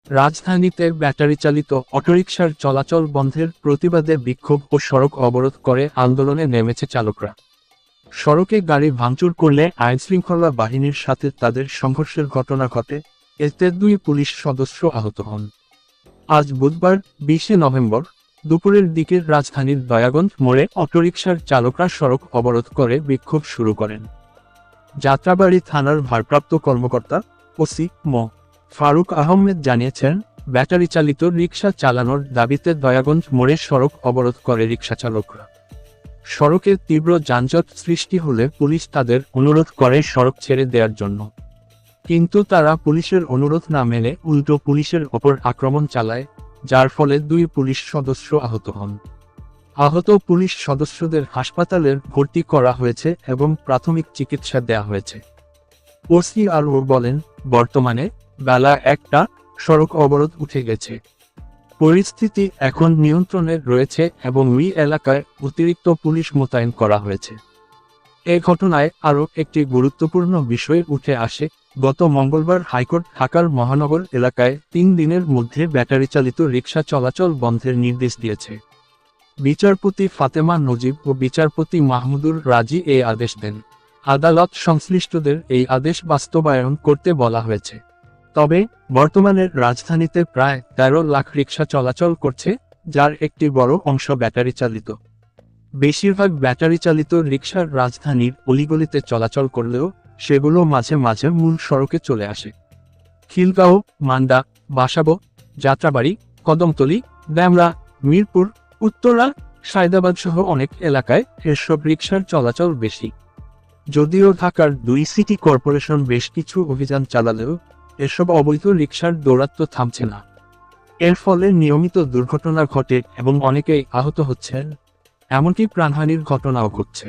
রাজধানীতে ব্যাটারি চালিত অটোরিকশার চলাচল বন্ধের প্রতিবাদে বিক্ষোভ ও সড়ক অবরোধ করে আন্দোলনে নেমেছে চালকরা। সড়কে গাড়ি ভাঙচুর করলে আইনশৃঙ্খলা বাহিনীর সাথে তাদের সংঘর্ষের ঘটনা ঘটে, এতে 2 পুলিশ সদস্য আহত হন। আজ বুধবার 20 নভেম্বর দুপুরের দিকে রাজধানীর দয়াগঞ্জ মোড়ে অটোরিকশার চালকরা সড়ক অবরোধ করে বিক্ষোভ শুরু করেন। যাত্রাবাড়ী থানার ভারপ্রাপ্ত কর্মকর্তা ওসি মো. ফারুক আহমেদ জানিয়েছেন, ব্যাটারি চালিত রিকশা চালানোর দাবিতে দয়াগঞ্জ মোড়ে সড়ক অবরোধ করে রিকশা চালকরা। সড়কে তীব্র যানজট সৃষ্টি হলে পুলিশ তাদের অনুরোধ করে সড়ক ছেড়ে দেওয়ার জন্য, কিন্তু তারা পুলিশের অনুরোধ না মেনে উল্টো পুলিশের ওপর আক্রমণ চালায়, যার ফলে 2 পুলিশ সদস্য আহত হন। আহত পুলিশ সদস্যদের হাসপাতালে ভর্তি করা হয়েছে এবং প্রাথমিক চিকিৎসা দেওয়া হয়েছে। ওসি আরও বলেন, বর্তমানে বেলা 1টা, সড়ক অবরোধ উঠে গেছে। পরিস্থিতি এখন নিয়ন্ত্রণে রয়েছে এবং ওই এলাকায় অতিরিক্ত পুলিশ মোতায়েন করা হয়েছে। এ ঘটনায় আরও একটি গুরুত্বপূর্ণ বিষয় উঠে আসে। গত মঙ্গলবার হাইকোর্ট ঢাকার মহানগর এলাকায় 3 দিনের মধ্যে ব্যাটারি চালিত রিকশা চলাচল বন্ধের নির্দেশ দিয়েছে। বিচারপতি ফাতেমা নজিব ও বিচারপতি মাহমুদুর রাজি এই আদেশ দেন। আদালত সংশ্লিষ্টদের এই আদেশ বাস্তবায়ন করতে বলা হয়েছে। তবে বর্তমানে রাজধানীতে প্রায় 13 লাখ রিকশা চলাচল করছে, যার একটি বড় অংশ ব্যাটারি চালিত। বেশিরভাগ ব্যাটারি চালিত রিকশার রাজধানীর অলিগলিতে চলাচল করলেও সেগুলো মাঝে মাঝে মূল সড়কে চলে আসে। খিলগাঁও, মান্ডা, বাসাবো, যাত্রাবাড়ি, কদমতলী, ড্যামরা, মিরপুর, উত্তরা, সায়দাবাদ সহ অনেক এলাকায় এসব রিকশার চলাচল বেশি। যদিও ঢাকার 2 সিটি কর্পোরেশন বেশ কিছু অভিযান চালালেও এসব অবৈধ রিকশার দৌরাত্ম্য থামছে না। এর ফলে নিয়মিত দুর্ঘটনা ঘটে এবং অনেকেই আহত হচ্ছেন, এমনকি প্রাণহানির ঘটনাও ঘটছে।